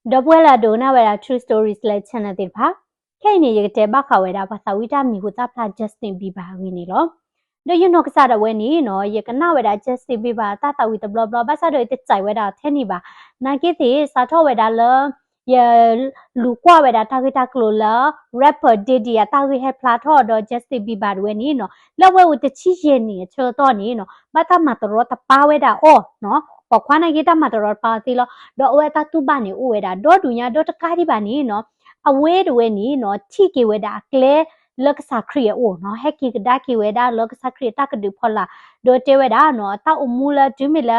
Double dona wera true stories like channel dir pha kai ni yete ba kha wera ba sa wita mi hu ta pha Justin Bieber wi ni lo do you know ka sa da we ni no ye kana wera Justin Bieber ta wi ta blah blah ba sa do te chai wera the ni ba na ke ti sa tho wera lo ye lu kwa wera ta ta klo la rapper Diddy ya ta wi he pla tho do Justin Bieber we ni no la we wu te chi ye ni cho to ni no ba ta ma to ro ta pa wera o no ko khwana ge ta ma to ro pa ti lo do we ta tu ba ni u we da do du nya do ta ka di ba ni no awe do we ni no chi ke we da kle lok sa khri o no he ki da ki we da lok sa khri ta ka du phola do te we da no ta u mu la du mi la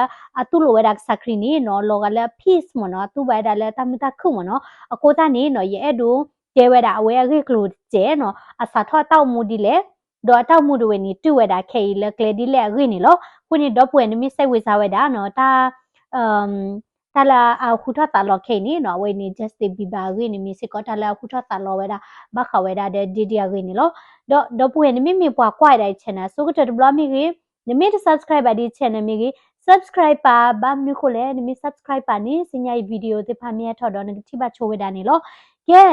tu lo we da sa khri ni no lo ga la peace mo no tu ba da la ta mi ta khu mo no a ko ta ni no ye du te we da awe ge klu je no a sa tho ta mu di le do ta mu do we ni tu we da ke le kle di le ri ni lo ku ni do pwe ni mi sai we sa we da no ta ta la khu tha ta lo ke ni no we ni Justin Bieber ri ni mi si ko ta la khu tha ta lo we da ba kha we da de di ri ni lo do pwe ni mi pwa kwa dai channel so ko to blo mi ri ni mi subscribe ba di channel mi ri subscribe pa ba mi ko le ni mi subscribe pa ni sin ya video te pha mi tho do ni ti ba cho we da ni lo ke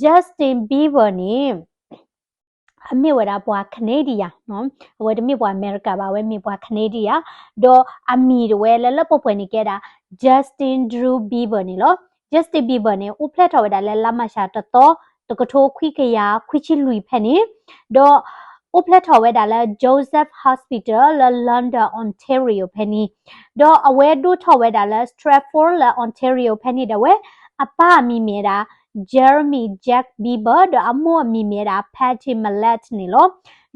Justin Bieber niအမေဝရပွားကနေဒီယာနော်ဝဲတမေပွားအမေရိကပါဝဲမေပွားကနေဒီယာဒေါ်အမီဝဲလလပပွနေကြတာ Justin Drew Bieber နေလို့ Justin Bieber နေဥဖလက်ထော်ဝဲတာလဲလမရှာတတော့တကထိုးခွိကရခွိချီလူဖက်နေဒေါ်ဥဖလက်ထော်ဝဲတာလဲ Joseph Hospital လ London Ontario ဖက်နေဒေါ်အဝဲဒူထော်ဝဲတာလဲ Stratford လ Ontario ဖက်နေတယ်ဝဲအပအမီမေတာ Jeremy Jack Bieber ဒအမောအမီမေတာ Patty Millett နေလို့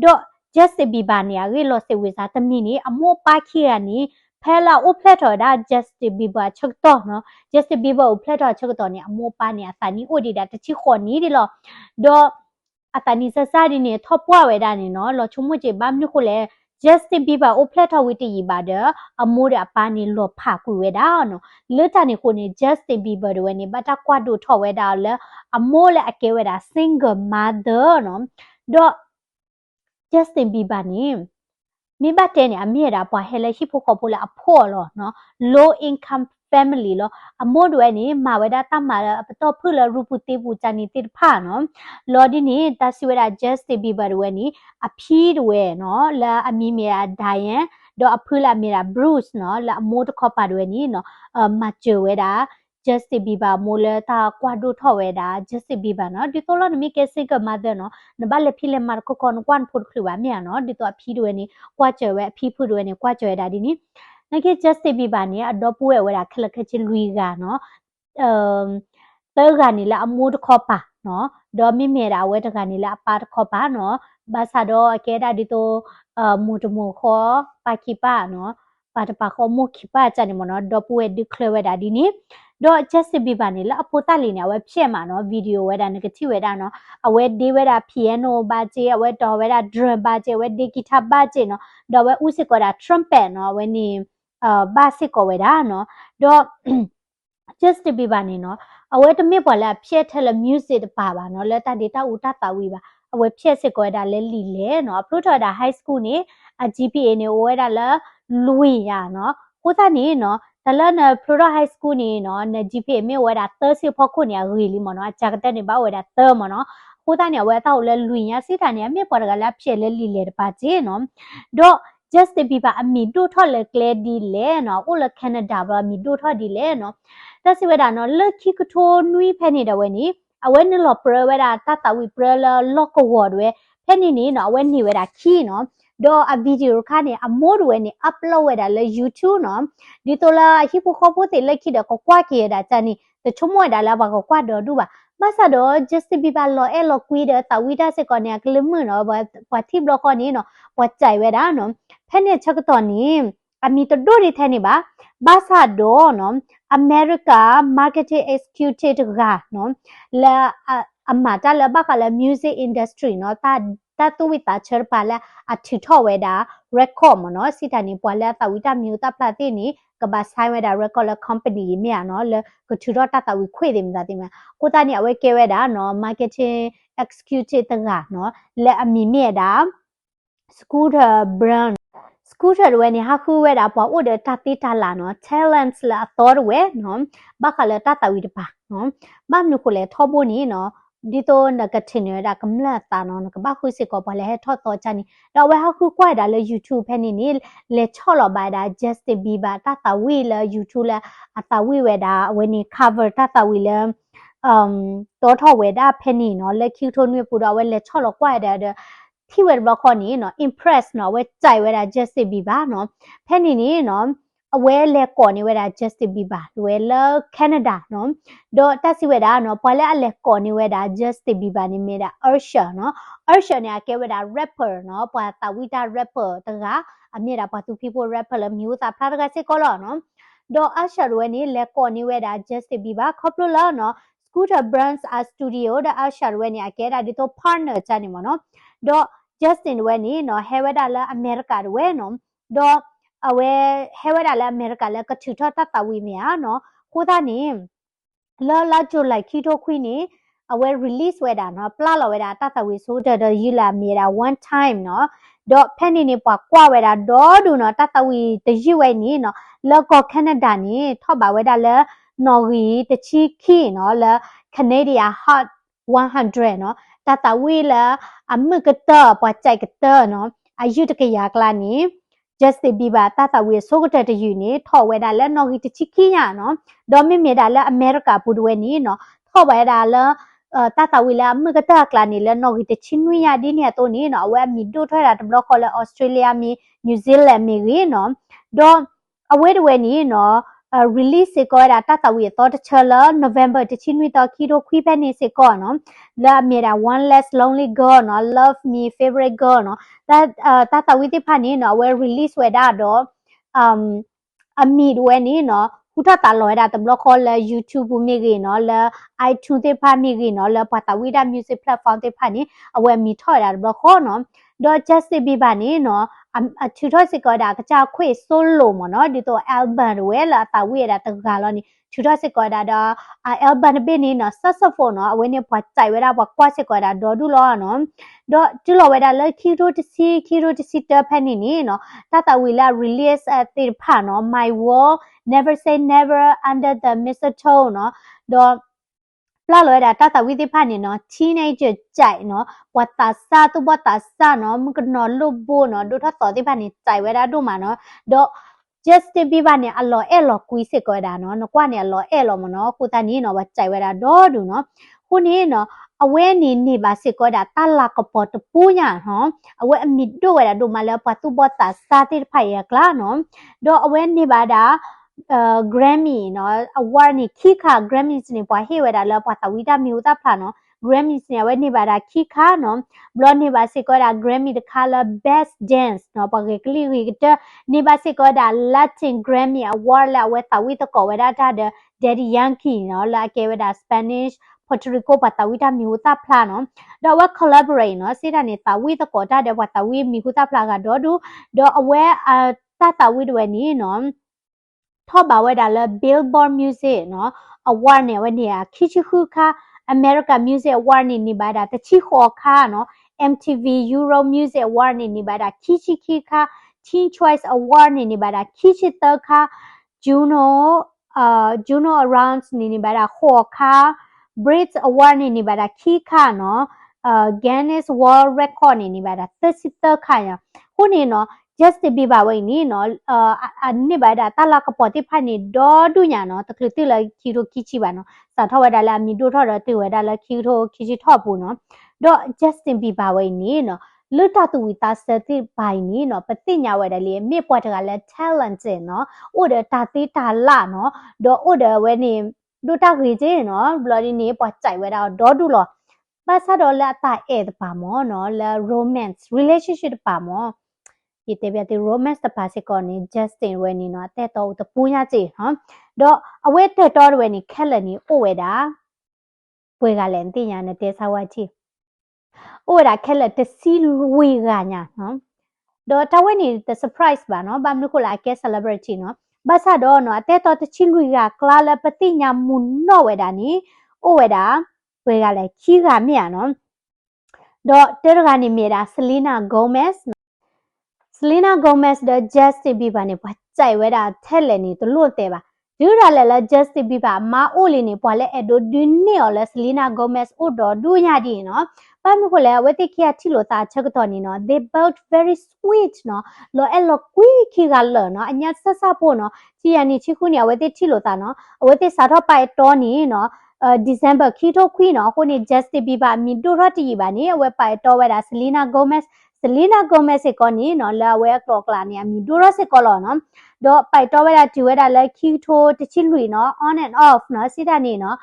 ဒေါ် Justin Bieber နေရလို့စေဝေစာတမီနေအမောပါခိရနေဖဲလာဥဖလက်ထော်ဒါ Justin Bieber ချက်တော့နော် Justin Bieber ဥဖလက်ထော်ချက်တော့နေအမောပါနေအစာနီအိုဒီတာတချိခေါ်နေဒီလို့ဒေါ်အတနီစစဒီနေထော့ပွားဝဲတာနေနော်လောချုံမချေဘာမျိုးခုလဲ Justin Bieber ဥဖလက်ထော်ဝီတီပါတဲ့အမိုးရပါနေလို့ဖာကူဝဲတာနော်လွတ်တာနေခုနေ Justin Bieber တွေနေဘတာကွာဒိုထော်ဝဲတာလဲအမိုးလဲအကဲဝဲတာ single mother နော်ဒေါ် Justin Bieber နေမိဘတဲ့နေအမေရာပွားဟဲလဲရှိဖို့ခေါ်ဖို့လဲအဖို့လောနော် low income family လောအမိုးတွေနေမာဝဲတာတမပတော့ဖုလရူပတိပူချာနေတိဖာနော်လော်ဒီနေတဆီဝဲတာ Justin Bieber တွေနေအဖီးတွေနော်လာအမီမေရာ Diane တော့အဖုလာမေရာ Bruce နော်လာအမိုးတခေါ်ပါတွေနေနော်မချဝဲတာJustin Bieber မိုလဲတာကွာဒိုထော်ဝဲတာ Justin Bieber နော်ဒီတော့လည်းမိကစိကမတဲ့နော်နဘလက်ဖီလက်မာကိုကွန်ကွန်ဖုတ်ခလူပါမြန်နော်ဒီတော့အဖီးတွေနေကွာချဝဲအဖီးဖုတွေနေကွာချဝဲတာဒီနီနကေ Justin Bieber နေအတော့ပွဲဝဲတာခလခချင်းလူကနော်တဲကနေလာအမိုးတခေါ်ပါနော်ဒေါ်မိမေရာဝဲတကနေလာအပါတခေါ်ပါနော်ဘာသာတော့အကဲတာဒီတော့မူတမခေါ်ပါခိပါနော်ပါတပါခေါ်မခိပါချန်မနော်ဒေါ်ပွဲဒီခလဝဲတာဒီနီတော့ Justin Bieber နေလာအဖို့တက်လီနေဝဲဖြစ်မှာနော်ဗီဒီယိုဝဲတာ negative ဝဲတာနော်အဝဲဒီဝဲတာ piano ပါချေအဝဲတော်ဝဲတာ drum ပါချေဝဲဒီ guitar ပါချေနော်တော့ဝဲဥစစ်ကောတာ trumpet နော်ဝဲနေဘာစစ်ကောဝဲတာနော်တော့ Justin Bieber နေနော်အဝဲတမစ်ပေါ်လာဖြဲထက်လ music ပါပါနော်လက်တဒေတာဦးတတာဝီပါအဝဲဖြဲစစ်ကောတာလဲလီလဲနော်ပရိုထော်တာ high school နေ GPA နေဝဲတာလဲလူဝင်ရနော်ကိုသားနေနော်တလနပရိုဟိုက်စကူနေနော်န GPA မြေဝဲတာ30ဖို့ခုနေရီလီမနော်အချက်ကတဲ့နေပါဝဲတာ30မနော်ကိုသားနေဝဲတော့လဲလူရစီတာနေမြေပေါ်ကလာဖြစ်လဲလီလေပါချေနော်တော့ Justin Bieber အမီတို့ထော်လဲကလေဒီလဲနော်ကိုလကနေဒါပါမီတို့ထော်ဒီလဲနော်တဆီဝဲတာနော်လက်ခိကထိုနွီဖဲနေတယ်ဝဲနေအဝဲနလော်ပရဝဲတာတတဝီပရလော့ကဝတ်ဝဲဖဲနေနေနော်အဝဲနေဝဲတာခီနော်တော့အဗီဒီယိုခါနေအမိုးတွေနေ upload ဝဲတာလဲ YouTube နော်ဒီတော့လာဟိပိုခေါ်ဖို့တေလက်ခိတဲ့ကွာကေတာချာနေတချုံမွဲတာလာပါကွာတော့ဒူပါမဆာတော့ Justin Bieber လောအဲလောကွီတဲ့တဝီတာစကောနေကလမနော်ဘာတိဘလခေါနေနော်ဘာကြိုင်ဝဲတာနော်ဖဲနေချက်တော့နေအမီတဒိုရီထဲနေပါဘာသာတော့နော် America Marketing Executive ကနော်လာအမတာလဘကလာ music industry နော်တာတူဝီတာချာပါလာအထီထော်ဝဲတာ record မနော်စီတန်နေပွာလာတာဝီတာမျိုးတာပလာတိနေကဘာဆိုင်ဝဲတာ record company မြေနော်လကထူတော့တာဝီခွေတယ်မသာတင်မကိုတာနေအဝဲကဲဝဲတာနော် marketing executive တကနော်လဲအမီမြေတာ scooter brand scooter when haku we da po order tatita la no talents la thor we no bakala tata wi pa no mam nu ko le thobo ni no dito na continue da kamla ta no ka ba khu se ko ba le he tho to cha ni da we haku kwa da le YouTube phe ni le cholo ba da Justin Bieber tata wi la YouTube la ata wi we da when ni cover tata wi le 多套维达偏你喏，来 Q 头女不到为来炒了怪的，体位不可你喏 ，impress 喏，为在为了 Justin Bieber 喏，偏你你喏，为了过你为了 Justin Bieber，为了 Canada 喏，都但是为了喏，不了来过你为了 Justin Bieber 你没得 Usher 喏，Usher 呢给为了 rapper 喏，不打为了 rapper 这个，啊没得把 two people rapper 了，没有打他这个是过了喏，都 Usher 为你来过你为了 Justin Bieber，可不了喏。Scooter Brands a studio da ashar weni akera dito partner chani mono do Justin weni no heweda la America we no do awe heweda la America la kathuta ta tawi me no khoda ni la jo like kito queen ni awe release weda no pla la weda ta tawi so da yila mera one time no do penny ni pa kwa weda do du no ta tawi de yi we ni no la ko Canada ni tho ba weda la Norway the cheeky no la Canada Hot 100 no tata wi la amukata pa chai kata no ayu de ya kla ni Justin Bieber tata wi so kata de yu ni tho we da la Norway the cheeky ya no do mi me da la America pu we ni no tho ba da la tata wi la amukata kla ni la Norway the chinwi ya di ni to ni no we mi do thwa da de block ko la Australia mi New Zealand mi ri no do awe de we ni no release ကိုရတာတဝီတော့တချလ November တချင်းဝီတော့ခီတို့ခွေးပဲနေစေကောနော်လာမြေတာ one less lonely girl နော် love me favorite girl နော်တဝီတိဖာနေနော် we release ဝဲတာတော့အမီဝဲနေနော်ခုထတာလောရတာဘလော့ခေါ်လာ YouTube မိကြီးနော်လာ iTunes တိဖာမိကြီးနော်လာပတာဝီတာ music platform တိဖာနေအဝဲမီထော်တာဘလော့ခေါ်နော်တော့ Justin Bieber နေနော်ချူထော့စကောတာကကြခွေ solo မနော်ဒီတော့ album ဝဲလာတာဝေးရတာတကလောနီချူထော့စကောတာတော့ album ဘေးနေနော် saxophone နော်အဝဲနေပွားကြိုက်ဝဲတာပွားကွာစကောတာတော့ဒူလောနော်တော့ကျလောဝဲတာလဲခီရိုတစီတဖက်နေနေနော်တဝီလာ release တိဖာနော် my world never say never under the mistletoe နော်တော့ပလာလောရတာတဝီတိဖာနေနော် teenager ကြိုက်နော်ဝတ်တာစာတူဝတ်တာစာနော်မကနော်လို့ဘိုးနော်ဒုထတော်တိဖာနေကြိုက်ဝဲတာတို့မှာနော်တော့ Justin Bieber နေအလောအဲ့လောကွီးစစ်ကောတာနော်ကွာနေအလောအဲ့လောမနော်ကိုတန်နီနော်ဝကြိုက်ဝဲတာတော့ဒူနော်ခုနေနော်အဝဲနေပါစစ်ကောတာတလာကပေါ်တပူညာဟောအဝဲအမီတို့ဝဲတာတို့မလဲပတ်သူဘောတာစာတိဖိုင်ရကလာနော်တော့အဝဲနေပါတာGrammy နော် award နေခိခ Grammy နေပွားဟေဝဲတာလဲပွားတဝီတာမြူတာဖလာနော် Grammy နေဝဲနေပါတာခိခနော်ဘလော့နေပါစစ်ကောတာ Grammy တခါလာ Best Dance နော်ပွားကလေးဝီကနေပါစစ်ကောတာ Latin Grammy award လာဝဲတဝီတကောဝဲတာတဲ့ Daddy Yankee နော်လာကဲဝဲတာ Spanish Puerto Rico ပတ်တဝီတာမြူတာဖလာနော်တော့ဝဲ collaborate နော်စိတာနေတဝီတကောတာတဲ့ပတ်တဝီမြူတာဖလာကတော့တော့အဝဲတဝီတွေနေနော်ထော့ပါဝဲတာလဲ Billboard Music နော် award နေဝဲနေခိချခုခ America Music Award နေပါတာတချီခေါ်ခါနော် MTV Euro Music Award နေပါတာခိချခိခ Teen Choice Award နေပါတာခိချတခ Juno Awards နေပါတာခေါ်ခ Brit Award နေပါတာခိခနော်Guinness World Record နေပါတာသစ်တခါရခုနေနော် Justin Bieber ဝိနေနော်နိဘာဒတာလာကပေါ်တိဖိုင်နေဒေါ်ဒူညာနော်တကလတိလာခီရိုခီချီပါနော်စာထောဝဒါလာမီဒိုထော်ရတိဝဒါလာခီရိုခီချီထော့ပူနော်တော့ Justin Bieber ဝိနေနော်လွတ်တတူဝီတာစတိပိုင်နေနော်ပတိညာဝဲတယ်လေမြေပွားတကလည်း talent နော်ဥဒတာတိတာလာနော်တော့ဥဒဝဲနေဒိုတာခေချေနော် bloody နေပွားကြိုက်ဝဲတာဒေါ်ဒူလောပါစားတော့လာတာအဲ့တပါမောနော်လာ romance relationship ပါမောဒီတေပြတဲ့ romance တပါစကောနေ Justin ဝဲနေနော်တဲ့တော့တပူးရကြည့်နော်တော့အဝဲတဲ့တော့ဝဲနေခက်လက်နေအိုဝဲတာပွဲကလည်းတင်ညာနဲ့တဲဆာဝါချီအိုဝဲတာခက်လက်တစီဝေကညာနော်တော့တဝဲနေ the surprise ပါနော်ဘာမလို့လာကဲ celebrity နော်ဘာသာတော့နော်တဲ့တော့တချီလူကကလာလပတိညာမွန်နော်ဝဲတာနီအိုဝဲတာပွဲကလည်းခီးကမြနော်တော့တဲရကနေမြေတာ Selena Gomez Selena Gomez 的 Justin Bieber 呢，不在为了泰勒呢都落对吧？如果来了 Justin Bieber 马屋里呢，不来爱多dun呢了 Selena Gomez 屋多dun呀的呢，把那个来我得看提罗达这个多呢呢，they both very sweet 呢，lo爱lo 贵气个了呢，人家啥啥不呢，只要你去乎呢，我得提罗达呢，我得啥头摆多呢呢。December 起头亏呢，或者 Justin Bieber 米多少第一吧呢？我摆多为了 Selena Gomez 个呢，呢了我个个呢，米多少个了呢？do 摆多为了就为了来起头的起路呢 ，on and off 呢，是的呢，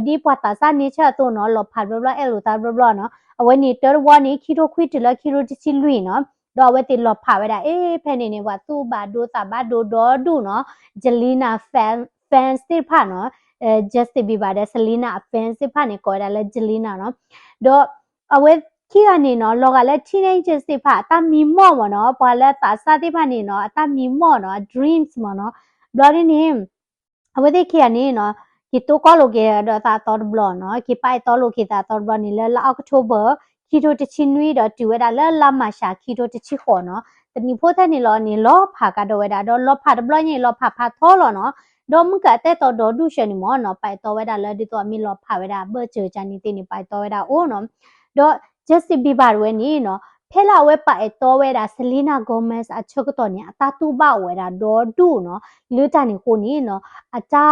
ဒီပွားတာစာနေချတော့နော်လောဖာဘလအဲလိုတာဘလနော်အဝနေတော်ဝနေခီတိုခွီတလခီရိုတချီလွီနော်တော့ဝဲတေလောဖာဝဲတာအေးဖဲနေနေဝါသူ့ဘာဒိုတာဘာဒိုဒေါ်ဒူနော်ဂျလီနာfans တိဖာနော်Justin Bieber တဲ့ Selena fans တိဖာနေခေါ်တာလဲ Jelena နော်တော့အဝဲခိကနေနော်လောကလဲ teenagers တိဖာတာမီမော့မနော်ဘာလဲတာစာတိဖာနေနော်အတာမီမော့နော် dreams မနော်ဘလော်နေအဝဲတိခိကနေနော်ki to ko lo ke da ta to blo no ki pai to lo ki ta to blo ni le la October ki to ti chin nui da tu da la la ma sha ki to ti chi kho no tani pho tha ni lo pha ka do da do lo pha blo ni lo pha tho lo no do mu ka te to do du shen ni mo no pai to da la di to mi lo pha da ba che cha ni ti ni pai to da o no do Justin Bieber we ni no ဖဲလာဝဲပါတော့ဝဲတာ Selena Gomez အချုပ်တော့နေအတာတူပါဝဲတာဒေါ်ဒူနော်လူတန်နေကိုနေနော်အတာ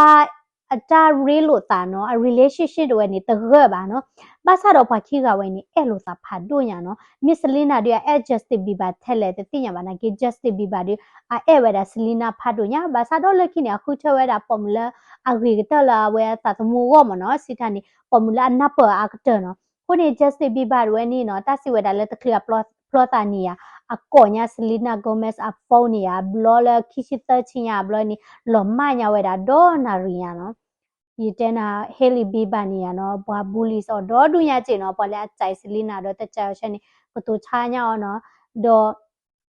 ရီလို့တာနော် relationship တွေနေတကယ်ပါနော်ဘာသာတော့ဖခိကဝဲနေအဲ့လိုသာဖတ်တော့ညာနော် Miss Selena တွေအဲ့ Justin Bieber ထက်လေတင်ညာပါနာကေ Justin Bieber တွေအဲ့ဝဲတာ Selena ဖတ်တော့ညာဘာသာတော့လက်ခိနေအခုချဝဲတာ formula အဂရီကတလာဝဲတာတမှုကောမနော်စီတန်နေ formula နပ်ပါအကတနော်ခုနေ Justin Bieber ဝဲနေနော်တဆီဝဲတာလက်တခရ plot နီယာအကောညာ Selena Gomez အဖုန်းနီယာ blogger ခိရှိတချင်းယာ blog နီလောမညာဝဲတာဒေါ်နာရီယာနော်ဒီတနာ Hailey Bieber နီယာနော်ဘာဘူးလီဆိုဒေါ်ဒူညာကျင်နော်ပေါ်လဲအချိုင် Selena တော့တချာရှင်နီကတူချာညာနော်ဒေါ်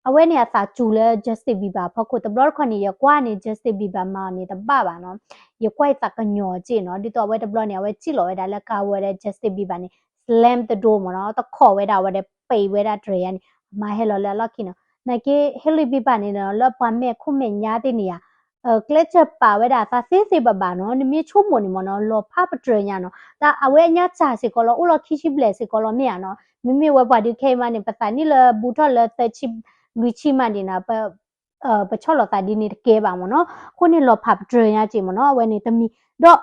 အဝဲနေစာကျူလဲ Justin Bieber ဖခုတဘလခွန်နီရကွာနေ Justin Bieber မာနေတပပါနော်ရကွိုက်တကညောကျင်နော်ဒီတော့ဝဲတဘလနေဝဲကြည့်လို့ဝဲဒါလဲကာဝဲတဲ့ Justin Bieber နေ slam the door မနော်တခေါ်ဝဲတာဝဲတဲ့ပေဝဲတာဒရယန်မာဟဲလော်လာလော်ခိနော်နကေ Hailey Bieber နေနော်လော်ပါမဲခုမဲညာတဲ့နေရကလက်ချက်ပါဝဲတာသာစေးစေးပပါနော်နမြေချိုးမွန်နေမနော်လော်ဖပထရညာနော်ဒါအဝဲညာချာစီကောလောဥလော်ခိရှိပလက်စီကောလောမြာနော်မိမိဝဲပါဒီခေမနေပတာနီလဘူထော်လတချိလူချိမနေနာပချောလော်တာဒီနေကဲပါမနော်ခုနေလော်ဖပထရညာကြည့်မနော်ဝဲနေတမီတော့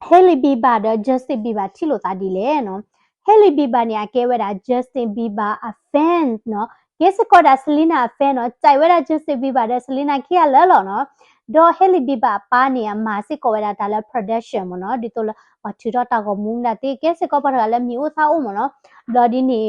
Hailey Bieber တဲ့ Justin Bieber ချီလို့တာဒီလေနော် Hailey Bieber နေကဲဝဲတာ Justin Bieber a fan နော်ကဲစကောတာ Selena fan နော်ကြိုက်ဝဲတာ Justin Bieber တဲ့ Selena ခိရလဲလောနော်တော့ Hailey Bieber ပါနေမှာစစ်ကောဝဲတာဒါလဲ production မနော်ဒီတော့ဘာချီတော့တာကိုမူးနာတေကဲစကောပါတာလဲမျိုးသားဦးမနော်တော့ဒီနေ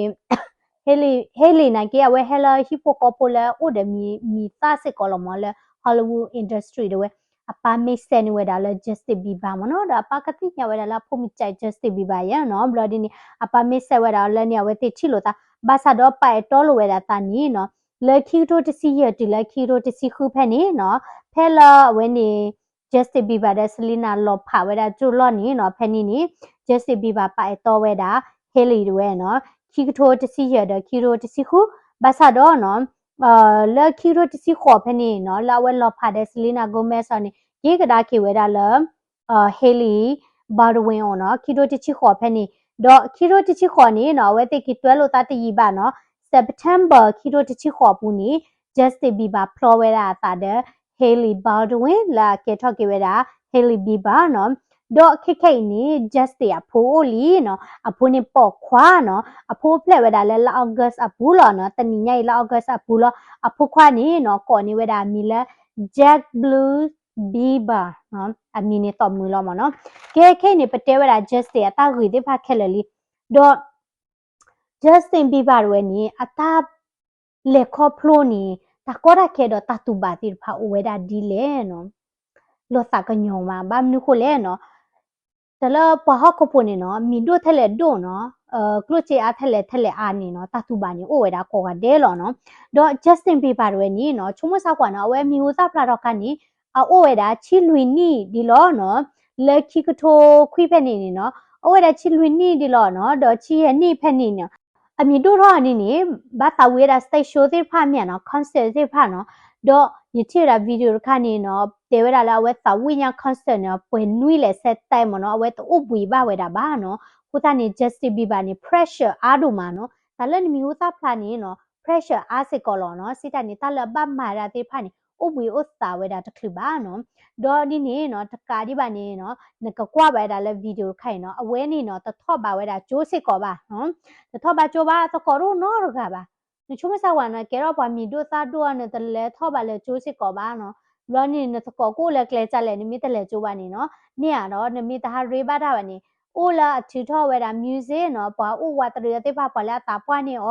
Hailey နာကဲဝဲ Hella hip hop popular ဥဒမီသားစစ်ကောလမလဲ Hollywood industry တွေအပါမေစန်ဝဲဒါလဲ Justin Bieber မနော်ဒါအပါကတိညဝဲဒါလာဖို့မိချိုက် Justin Bieber ရနော်ဘလဒီနီအပါမေစဝဲဒါလဲညဝဲတိချီလို့တာဘာသာတော့ပိုက်တော်လို့ဝဲဒါတာနီနော်လက်ခီတိုတစီရတီလက်ခီတိုတစီခုဖက်နီနော်ဖဲလာဝဲနီ Justin Bieber တဲ့ Selena လော်ဖာဝဲဒါကျူလော်နီနော်ဖဲနီနီ Justin Bieber ပိုက်တော်ဝဲဒါ Hailey တွေနော်ခီတိုတစီရတဲ့ခီတိုတစီခုဘာသာတော့နော်လက်ခီရိုတစီခေါ်ဖနေနော်လာဝဲလော်ဖာတဲ့ Selena Gomez ဆိုနေဒီကဒါခေဝဲဒါလHailey Baldwin နော်ခီရိုတစီခေါ်ဖနေတော့ခီရိုတစီခေါ်နေနော်ဝဲတိကီတွဲလို့တာတည်ပါနော် September ခီရိုတစီခေါ်ပူနေ Justin Bieber ဖလော်ဝဲဒါတာတဲ့ Hailey Baldwin လာကေထော့ကေဝဲဒါ Hailey Bieber နော်တော့ခိနေ Justin အဖိုးလီနော်အဖိုးနေပေါ့ခွာနော်အဖိုးဖလက်ဝဲဒါလဲလာ August အပူလောနော်တနီညိုင်လာ August အပူလောအဖိုးခွာနေနော်ကော်နေဝဲဒါမီလဲ Jack Blue Bieber နော်အမီနေတော့မူလောမနော်ကဲခိနေပတဲဝဲဒါ Justin အတာဂီတိဖခက်လလီတော့ Justin Bieber ဝဲနေအတာလက်ခေါဖလိုနေတာကောရခဲတော့တတူပါတိဖာဝဲဒါဒီလဲနော်လောစာကညောမှာဘာမနုခိုလဲနော်တလပဟကပိုနေနော်မီဒိုထက်လက်ဒိုနော်ကလုချေအားထက်လက်အားနေနော်တတူပါနေအိုဝဲတာခေါ်ကဒဲလောနော်တော့ Justin Bieber ဝဲနေနော်ချုံမဆောက်ကွာနော်ဝဲမီဟိုစာဖလာတော့ကနေအိုဝဲတာချီလွီနီဒီလောနော်လက်ခိကထိုခွိဖက်နေနော်အိုဝဲတာချီလွီနီဒီလောနော်တော့ချီရဲ့နိဖက်နေနော် အမီတို့တော့အနေနဲ့ဘာသာဝေးတာ stage show တွေဖာမြန်နော် concert တွေဖာနော်တော့ညချရာ video ခါနေနော်တေဝရလာဝဲသဝိညာ concert နော်ပွင့်နွိလေဆက်တိုင်မနော်အဝဲတူပွေပါဝဲတာဘာနော်ခုတနေ justice ဘီပါနေ pressure အားတို့မှာနော်ဒါလည်းမီဟူသဖလာနေနော် pressure အားစစ်ကောလောနော်စစ်တနေတလဘမာရာတေဖာနေဥပွေဥစာဝဲတာတခလပါနော်တော့ဒီနေနော်တကာဒီပါနေနော်ငကကွာဝဲတာလည်း video ခိုင်နော်အဝဲနေနော်တထော့ပါဝဲတာကျိုးစစ်ကောပါနော်တထော့ပါကျိုးပါတကောတော့နော်ရကပါနချုမဆာဝါနော်ကဲတော့ပါမီတို့သားတို့နဲ့တလဲထော့ပါလဲကျိုးစစ်ကောပါနော်လောနေနတကောကိုလဲကလဲကြလဲနမိတလဲကျိုးပါနေနော်နေရတော့နမိတဟာရေပါတာပါနေအိုလာအထူထော့ဝဲတာ music နော်ပွားဥဝတရတေပါပွာလာတာပွားနေဩ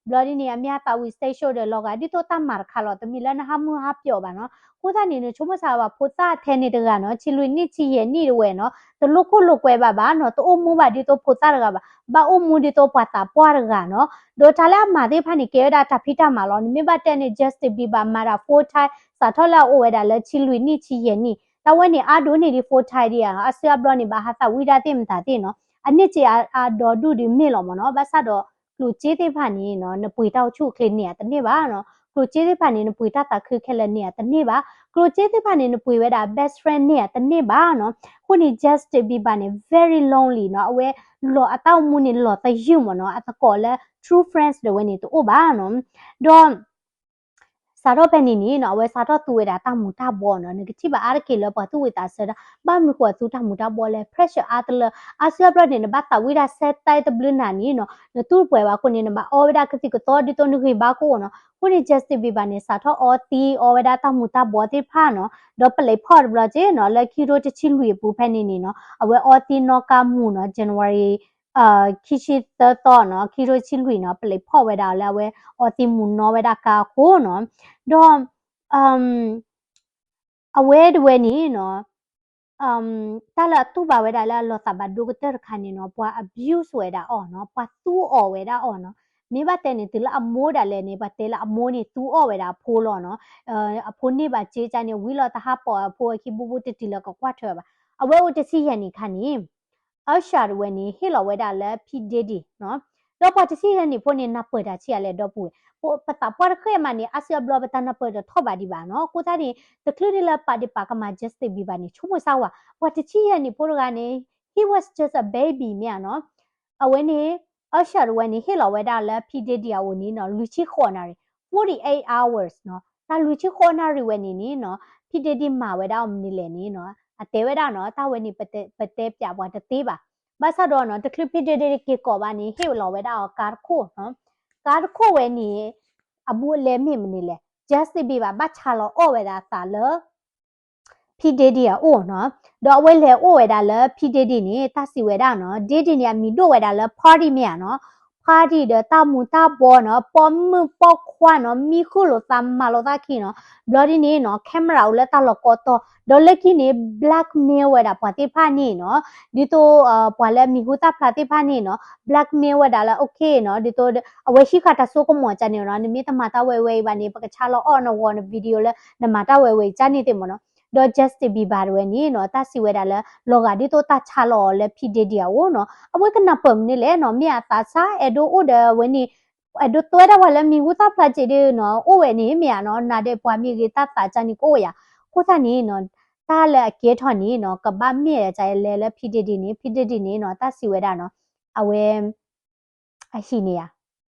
ဘလော်ဒီနေအမြတာဝီစတေးရှိုးတယ်လောကဒီတော့တမ္မာခါလောတမီလနဟာမူဟာပြောပါနော်ကိုသားနေနချုမဆာဝါဖိုတာထဲနေတကနော်ချီလွိနစ်ချီရဲ့နိရဝဲနော်တလုခုလုကွဲပါပါနော်တိုးမူပါဒီတော့ဖိုတာရကပါဘာအမူဒီတော့ပွာတာပွားရကနော်ဒိုတာလာမာသေးဖာနေကဲဒါတာဖိတာမာလောနိမဘတဲ့နေ justice ဘီပါမာရာဖိုထိုင်စာထောလာအိုဝဲတာလဲချီလွိနစ်ချီရဲ့နိတဝဲနေအာဒိုနေဒီဖိုထိုင်ဒီယာအစရဘလောနေဘာဟာတာဝီဒါတင်မတာတင်နော်အနစ်ချီအာဒေါ်ဒူဒီမေလောမနော်ဘာဆာတော့လူကျေးသေးဖာနေနော်နပွေတောက်ချုခလင်းနေတနေ့ပါနော်ကလိုကျေးသေးဖာနေနပွေတာတာခခက်လက်နေတနေ့ပါကလိုကျေးသေးဖာနေနပွေဝဲတာ best friend နေတနေ့ပါနော်ခုနေ justice ဘီပါနေ very lonely နော်အဝဲလောအတောက်မှုနေလောတယူမနော်အတကောလဲ true friends de weni to ba no do sa ro pe ni no we sa ro tu we da ta mu ta bo no ne ti ba ar ke lo pa tu we ta sa da ba mu ko tu ta mu ta bo le pressure a tla a sia bra ne ba ta we da set tai ta blu na ni no ne tu pwe ba ko ni ne ba o we da ka ti ko to di to ni ki ba ko no ko ni justice bi ba ne sa tho o ti o we da ta mu ta bo ti pha no do play phot bra je no le ki ro ti chi lui pu phe ni ni no a we o ti no ka mu no January ခိရှိတတော့နော်ခိရိုချင်းလူနော်ပလေဖော့ဝဲတာလဲဝဲအော်တီမူနော်ဝဲတာကာခိုးနော်တော့အဝဲတဝဲနီနော်တာလာတူပါဝဲတာလာလောတာဘဒုကတရခါနီနော်ပွာ abuse ဝဲတာအော်နော်ပွာတူအော်ဝဲတာအော်နော်မိဘတဲ့နေတလအမိုးတာလဲနေပါတဲလာအမိုးနေတူအော်ဝဲတာဖိုးလောနော်အဖိုးနေပါကြေးချနေဝီလောတာဟာပေါ်အဖိုးခိဘူဘူတတီလကကွာထွဲပါအဝဲဝတစီရနီခါနီအရှာရဝဲနေဟီလောဝဲတာလဲဖီဒေဒီနော်တော့ပတ်စီရနေဖို့နေနပ်ပတာချီရလဲတော့ပူပိုပတာပွားခဲမနေအဆီယဘလဘတနပတော့ထောပါဒီပါနော်ကိုသားဒီတကလူဒီလာပါဒီပါကမှာ just ဘီပါနေချုံမဆာဝါပတ်ချီရနေဖို့ကနေ he was just a baby မြာနော်အဝဲနေအရှာရဝဲနေဟီလောဝဲတာလဲဖီဒေဒီယာဝနီနော်လူချီခေါ်နာ48 hours နော်ဒါလူချီခေါ်နာရဝဲနေနီနော်ဖီဒေဒီမာဝဲတာမနီလေနီနော်အတဲဝဲတာနော်တာဝဲနေပတဲပြပွားတသေးပါဘာသာတော့နော်တကလပိတေတေကေကောပါနေဟေလောဝဲတာကာခိုနော်ကာခိုဝဲနေအဘူလဲမိမနေလဲ just ပြပါဘာချာလောအော်ဝဲတာသာလောဖီဒေဒီအိုနော်တော့ဝဲလေအိုဝဲတာလဲဖီဒေဒီနေတာစီဝဲတာနော်ဒေဒီနေမီတို့ဝဲတာလဲ party မြနော်party 的大木大波呢，包木包宽呢，米库罗三马罗大去呢，bloody 呢呢，camera 乌勒大罗高多，到勒去呢 blackmail 为啦，帕蒂帕尼呢，ဒီတော့ဘာလဲမီဟူတာဖလာတိဖာနီနော် blackmail ဝဒါလာ okay နော်ဒီတော့အဝရှိခတာဆိုကမောချနေနော်နိမိတမတာဝဲဝဲပါနေပကချာလောအော်နော်ဝနဗီဒီယိုလဲနမတာဝဲဝဲချနေတဲ့မနော်တော့ justice ဘီဘာဝဲနီနော်တစီဝဲတာလဲလောကဒီတော့တချာလောလဲဖီဒေဒီယာဝနော်အဝဲကနပမ်နေလဲနော်မြာတာစာအဒိုအိုဒဝဲနီအဒိုတွဲတော့လဲမီဟူတာဖလာချေဒီနော်အိုဝဲနီမြာနော်နာတဲ့ပွားမီကေတာတာချာနီကိုရကိုသနီနော်တာလဲအကေထော်နီနော်ကဘာမြဲကြဲလဲဖီဒေဒီနီနော်တစီဝဲတာနော်အဝဲအရှိနေရ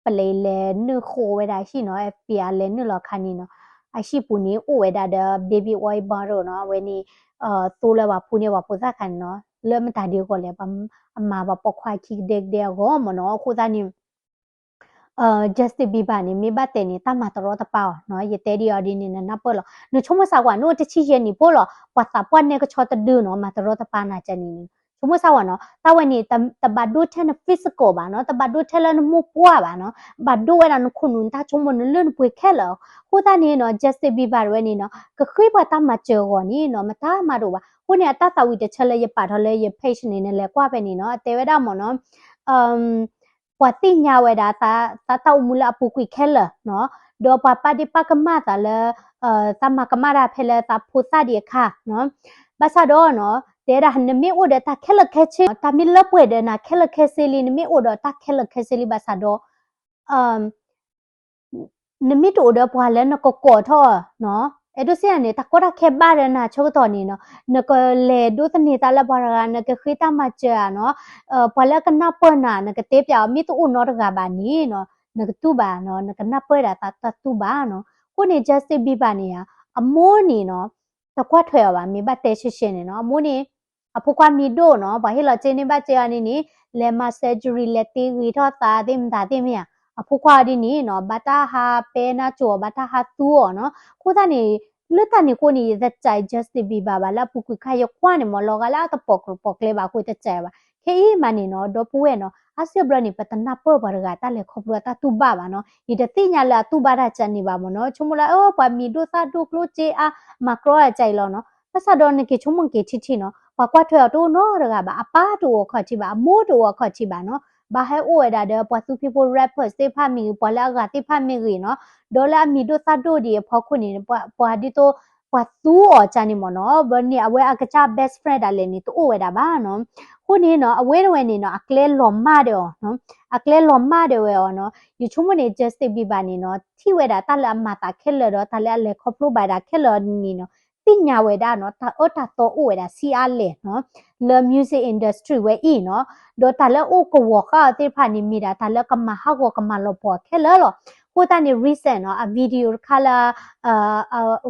ပလေလဲနုခိုဝဲတာရှိနော် FBI လဲနုလောခါနီနော်အရှိပူနေအိုဝဲတာတဲ့ baby oil bar နော်ဝဲနီတိုးလဲပါဖူနေပါပူစားခံနော်လဲမတာဒီကိုလဲပါအမပါပခွာခိဒက်တဲ့ကောမနော်ခိုသားနီjustice ဘီဘာနေမိဘတဲ့နေတာမတော်တပေါနော်ရတဲ့ဒီအဒီနေနပလောနချုံမဆာကွာနိုတချီရနေပိုလောပွာတာပွားနေကချောတဒူနော်မတော်တပါနာချနီချုံမဆာဝနော်တဝနေတဘဒုထန် physical ပါနော်တဘဒုထလနမှုပွားပါနော်ဘဒုဝဲနခုနုန်တာချုံမနလွန်ပွေခဲလောဟိုတာနေနော် justice ဘီဘာဝဲနေနော်ကခွေးပွားတမချောနီနော်မတာမတော့ပါဟိုနေတတဝီတချလဲရပါတော့လဲရ page နေနဲ့လဲကွာပဲနေနော်တဲဝဲတော့မနော်ပွာတိညာဝဲတာတာမူလာပူကွိခဲလနော်ဒေါ်ပပဒီပကမတာလဲတမကမရာဖဲလဲတာဖူတာဒီခါနော်ဘာသာတော့နော်တဲရဟနမေအိုဒတာခဲလခဲချေတာမီလပွေဒနာခဲလခဲစီလီနမေအိုဒတာခဲလခဲစီလီဘာသာတော့ nimi to da bwa le na ko tho no edo se ne ta ko da khe ba re na cho to ni no na ko le do ta ni ta la ba ra na ke khita ma cha no bwa le ka na pa na ke te pya mi to no da ba ni no na tu ba no na ka na pa da ta tu ba no ko ni just bi ba ni ya amo ni no ta kwa thwe ba mi ba te shi shin ni no amo ni a phu kwa mi do no ba he la che ni ba che ya ni le ma surgery le ti wi tho ta dim da dim ya အခုခွာဒီနီနော်ဘတာဟာပဲနာချိုဘတာဟာတူော်နော်ခိုးတာနေလွတ်တာနေကိုနေသက်ကြိုက် justice ဘီဘာလာပူကွခါရခွာနေမလောကလာတပေါကလေပါကိုတက်ကြပါခေဤမနီနော်ဒပူရဲ့နော်အစဘရနီပတနာပေါ်ဘာရကတလေခပရတာတူဘာပါနော်ဒီတတိညာလာတူဘာရချန်နေပါမနော်ချုံမလာအော်ပါမီဒိုသာဒိုကလိုချေအာမကရောအကြိုင်လောနော်ပစဒေါ်နေကေချုံမန်ကေချီချီနော်ဘာကွာထွေတော့နော်ရကပါအပါတူခေါ်ချီပါအမိုးတူခေါ်ချီပါနော်ဘာဟဲအိုရတဲ့ပွားသူ people rappers တေဖာမီပွာလာကတေဖာမီရီနော်ဒေါ်လာမီဒိုသတ်ဒိုဒီဖောက်ခုနေပွာဒီတိုပွာသူအော်ချာနေမနော်ဘနီအဝဲအကချ best friend ဒါလည်းနေတူဝဲတာပါနော်ခုနေနော်အဝဲရဝဲနေနော်အကလဲလွန်မတယ်နော်အကလဲလွန်မတယ်ဝဲနော်ယူချုံမနေ justice ပြပါနေနော်ထိဝဲတာတလအမတာခက်လတော့တလည်းလေခေါပလိုပါတာခက်လနေနော်တင်ညာဝဲတာနော်တာအော်တာတော့ဝဲတာစီအားလေနော် le music industry ဝဲဤနော်ဒေါ်တလည်းအိုကဝခါတေဖာနေမိတာတလည်းကမဟာကိုကမလောပေါ်ခဲလောကိုတနေ recent နော်အဗီဒီယိုခလာ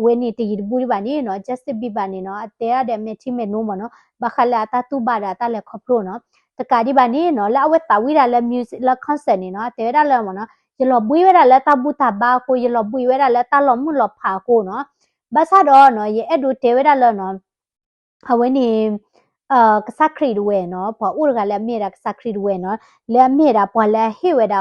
ဝဲနေတီဘူးပါနေနော် justice ပြပါနေနော်အတဲရတဲ့မတိမဲနိုးမနော်ဘခလာတာတူပါတာတလည်းခပလို့နော်တကာဒီပါနေနော်လာဝဲတာဝီတာလည်း music လည်း concert နေနော်တဲရလည်းမနော်ရလပွေးဝဲတာလည်းတဘူတာဘာကိုရလပွေးဝဲတာလည်းတလောမှုလဖာကိုနော်ဘာသာတော့နော်ရဲ့အဲ့ဒိုတဲဝဲတာလည်းနော်အဝဲနေကစခရီဒဝဲနော်ပေါ်ဥရကလည်းမြေတာကစခရီဒဝဲနော်လည်းမြေတာပေါ်လည်းဟေဝဲတာ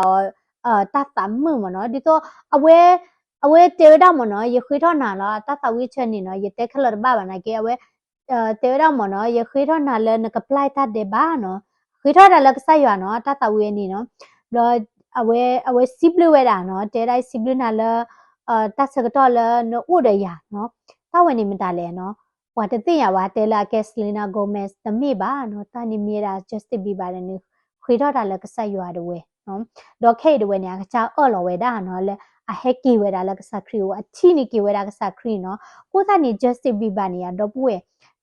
တတ်တမှုမနော်ဒီတော့အဝဲတေဝဒမနော်ရခွေထောနာလားတတ်တဝိချက်နေနော်ရတက်ခလဘာဘာနာကေအဝဲတေဝဒမနော်ရခွေထောနာလည်းကပလိုက်တတ်တယ်ဘာနော်ခွေထောတာလည်းကဆက်ရွာနော်တတ်တဝိနေနော်တော့အဝဲစီပလဝဲတာနော်တဲတိုင်းစီပလနာလည်းတတ်စကတော့လည်းနော်ဥရရနော်တဝဲနေမတလည်းနော်ဝါတသိရဝါတဲလာကက်စလီနာဂိုမက်စ်တမိပါနော်တာနီမီရာ justice ဘီပါနေခွေတော့တာလည်းကဆက်ရွာတော့ဝဲနော်ဒေါ်ခေတဝဲနေကချာအော်လော်ဝဲတာနော်လဲအဟက်ကီဝဲတာလည်းကဆက်ခရီဝအချီနီကီဝဲတာကဆက်ခရီနော်ကိုသာနီ justice ဘီပါနေရတော့ပွေ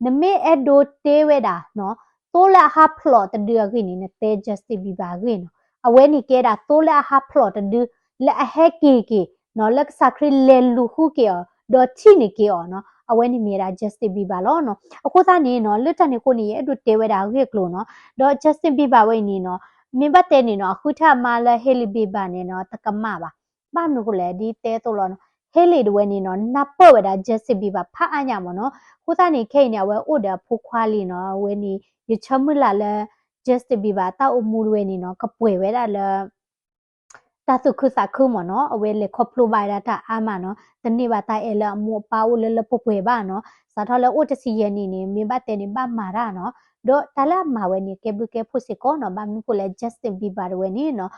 နမေအဒိုတေဝဲတာနော်တိုးလာဟာဖလော့တဒီရခင်းနေတဲ justice ဘီပါခင်းနော်အဝဲနီကဲတာတိုးလာဟာဖလော့တဒီလဲအဟက်ကီနော်လက်ကဆက်ခရီလဲလူခုကေဒေါ်ချီနီကေနော်အဝဲနေမြေတာ justice ပြပါလောနော်အခုသားနေနော်လွတ်တန်နေကိုနေရဲ့အဲ့တဲဝဲတာခေကလို့နော်တော့ justice ပြပါဝဲနေနော်မြင်ပတ်တဲ့နေနော်အခုထမလာဟဲလီပြပါနေနော်တကမပါဘာနုကိုလေဒီတဲတော့လောနော်ဟဲလီဒဝဲနေနော်နပ်ပေါ်ဝဲတာ justice ပြပါဖအညာမနော်ခုသားနေခိနေဝဲအိုဒါဖူခွာလီနော်ဝဲနေရချမလာလဲ justice ပြပါတောက်အမှုဝဲနေနော်ကပွေဝဲတာလဲတာစုခုစာခုမနော်အဝဲလေခေါပလိုပါရတာအာမနော်တနေ့ပါတိုင်အလအမောပါဦးလလပပွေပါနော်စာထော်လဲအိုတစီရနေနေမြင်ပါတဲ့နေပါမာရနော်တော့တလာမာဝဲနေကေဘကေဖို့စကောနော်ဘာမကိုလဲ justin bieber ဝဲနေနော်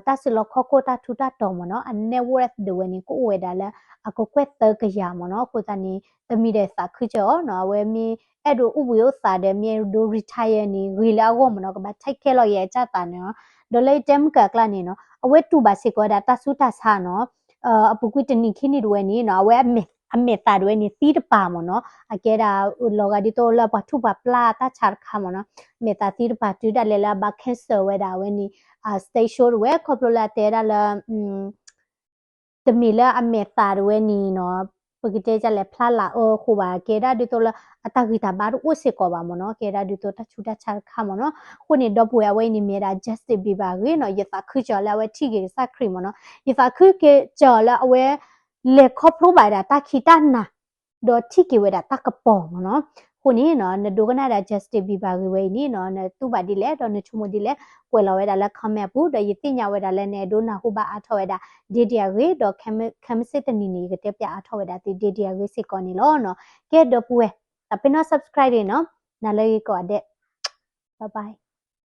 တာစလခေါကိုတာထူတာတော်မနော်အနေဝရက်ဒဝဲနေကိုဝဲတာလဲအကိုကွက်တကရမနော်ကိုတနေတမိတဲ့စာခချောနော်ဝဲမီအဲ့ဒိုဥပယောစာတဲ့မြေဒို retire နေဝီလာကောမနော်ကဘာထိုက်ခဲလို့ရဲ့ကြတာနော်ဒေါ်လေးတမ်ကကလာနေနော်အဝဲတူပါစကောတာတဆူတာဆာနော်အပကွတနိခိနိဒဝဲနေနော်အဝဲအမေတာဒဝဲနေတီးတပါမနော်အကဲတာလောကဒီတိုလာပထုပါပလာတာချာခါမနော်မေတာတီးတပါတူဒါလေလာဘခက်ဆဝဲတာဝဲနေစတေရှိုဝဲခေါပလိုလာတဲဒါလာတမီလာအမေတာဒဝဲနေနော်ပကိတဲကြလေဖလာလာအိုခုပါကေဒါဒီတိုလာအတဂီတာဘာဥစေကောပါမနော်ကေဒါဒီတိုတချူတာချာခါမနော်ခုနေတော့ပွေဝဲနေမြေတာ justice ပြပါခေနော်ယဖခချောလာဝဲထိကေစခရီမနော်ယဖခကေကြော်လာအဝဲလေခေါပလိုပါတာတခိတနာဒေါ်ထိကေဝဲတာတကပေါ်မနော်ခုနေနော်နဒိုကနာတာ justice ပြပါခေဝဲနေနော်နတူပါဒီလေတော့နချူမဒီလေကွယ်လာဝဲတာလက်ခမဲ့ဘူးတော့ယတိညာဝဲတာလဲနေဒိုနာဟုပါအထောဝဲတာဒေဒီယာခေတော့ခမစစ်တနီနေကတက်ပြအထောဝဲတာဒေဒီယာခေစစ်ကောနေလောနော်ကဲတော့ပွေtapi no subscribe no na lagi ko ade bye bye